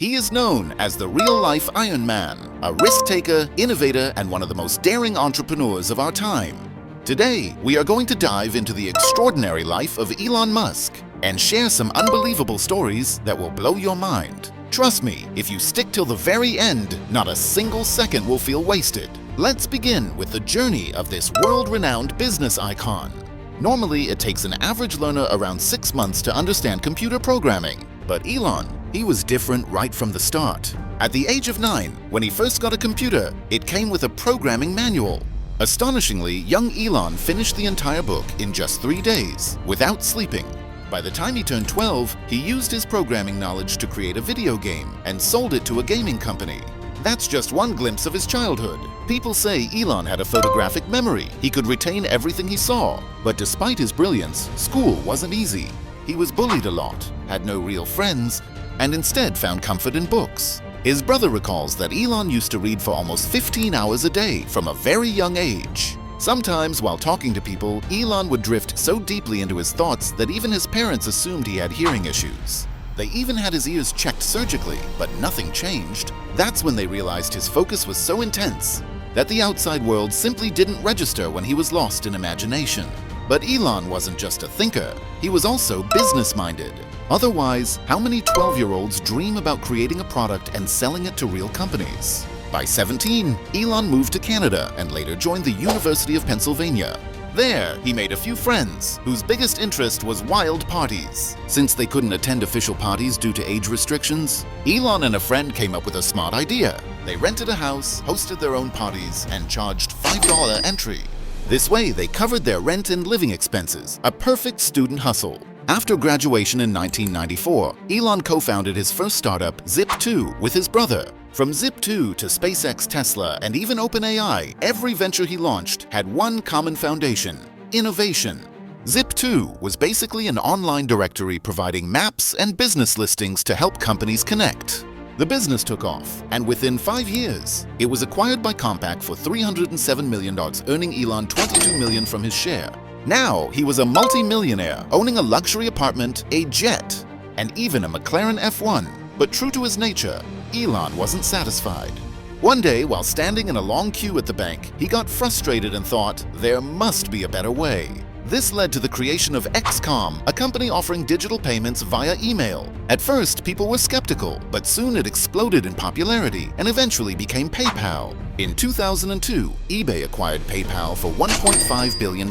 He is known as the real-life Iron Man, a risk-taker, innovator, and one of the most daring entrepreneurs of our time. Today, we are going to dive into the extraordinary life of Elon Musk and share some unbelievable stories that will blow your mind. Trust me, if you stick till the very end, not a single second will feel wasted. Let's begin with the journey of this world-renowned business icon. Normally, it takes an average learner around 6 months to understand computer programming. But Elon, he was different right from the start. At the age of 9, when he first got a computer, it came with a programming manual. Astonishingly, young Elon finished the entire book in just 3 days, without sleeping. By the time he turned 12, he used his programming knowledge to create a video game and sold it to a gaming company. That's just one glimpse of his childhood. People say Elon had a photographic memory. He could retain everything he saw. But despite his brilliance, school wasn't easy. He was bullied a lot, had no real friends, and instead found comfort in books. His brother recalls that Elon used to read for almost 15 hours a day from a very young age. Sometimes, while talking to people, Elon would drift so deeply into his thoughts that even his parents assumed he had hearing issues. They even had his ears checked surgically, but nothing changed. That's when they realized his focus was so intense that the outside world simply didn't register when he was lost in imagination. But Elon wasn't just a thinker, he was also business-minded. Otherwise, how many 12-year-olds dream about creating a product and selling it to real companies? By 17, Elon moved to Canada and later joined the University of Pennsylvania. There, he made a few friends, whose biggest interest was wild parties. Since they couldn't attend official parties due to age restrictions, Elon and a friend came up with a smart idea. They rented a house, hosted their own parties, and charged $5 entry. This way, they covered their rent and living expenses, a perfect student hustle. After graduation in 1994, Elon co-founded his first startup, Zip2, with his brother. From Zip2 to SpaceX, Tesla, and even OpenAI, every venture he launched had one common foundation: innovation. Zip2 was basically an online directory providing maps and business listings to help companies connect. The business took off, and within 5 years, it was acquired by Compaq for $307 million, earning Elon $22 million from his share. Now, he was a multi-millionaire, owning a luxury apartment, a jet, and even a McLaren F1. But true to his nature, Elon wasn't satisfied. One day, while standing in a long queue at the bank, he got frustrated and thought, there must be a better way. This led to the creation of XCOM, a company offering digital payments via email. At first, people were skeptical, but soon it exploded in popularity and eventually became PayPal. In 2002, eBay acquired PayPal for $1.5 billion.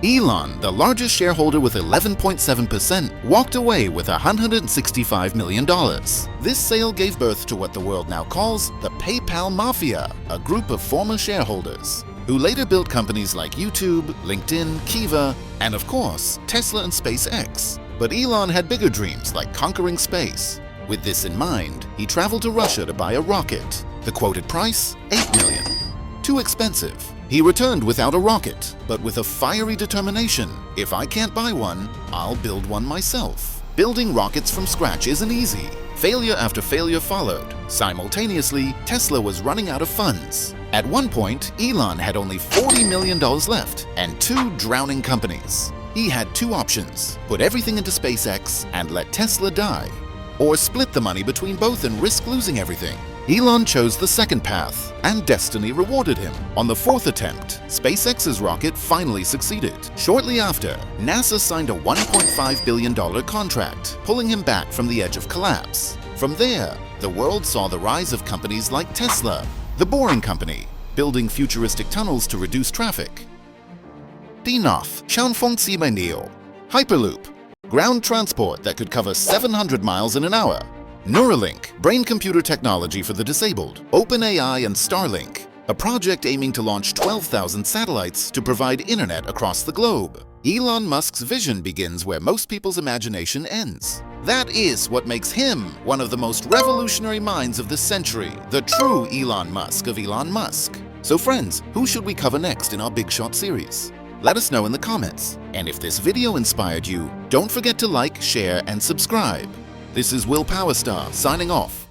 Elon, the largest shareholder with 11.7%, walked away with $165 million. This sale gave birth to what the world now calls the PayPal Mafia, a group of former shareholders who later built companies like YouTube, LinkedIn, Kiva, and of course, Tesla and SpaceX. But Elon had bigger dreams like conquering space. With this in mind, he traveled to Russia to buy a rocket. The quoted price? $8 million. Too expensive. He returned without a rocket, but with a fiery determination. If I can't buy one, I'll build one myself. Building rockets from scratch isn't easy. Failure after failure followed. Simultaneously, Tesla was running out of funds. At one point, Elon had only $40 million left and 2 drowning companies. He had 2 options: put everything into SpaceX and let Tesla die, or split the money between both and risk losing everything. Elon chose the second path, and destiny rewarded him. On the 4th attempt, SpaceX's rocket finally succeeded. Shortly after, NASA signed a $1.5 billion contract, pulling him back from the edge of collapse. From there, the world saw the rise of companies like Tesla, the Boring Company, building futuristic tunnels to reduce traffic. Dinoff, Neo, Hyperloop, ground transport that could cover 700 miles in an hour. Neuralink, brain-computer technology for the disabled. OpenAI and Starlink, a project aiming to launch 12,000 satellites to provide internet across the globe. Elon Musk's vision begins where most people's imagination ends. That is what makes him one of the most revolutionary minds of the century, the true Elon Musk of Elon Musk. So friends, who should we cover next in our Big Shot series? Let us know in the comments. And if this video inspired you, don't forget to like, share, and subscribe. This is Will Powerstar signing off.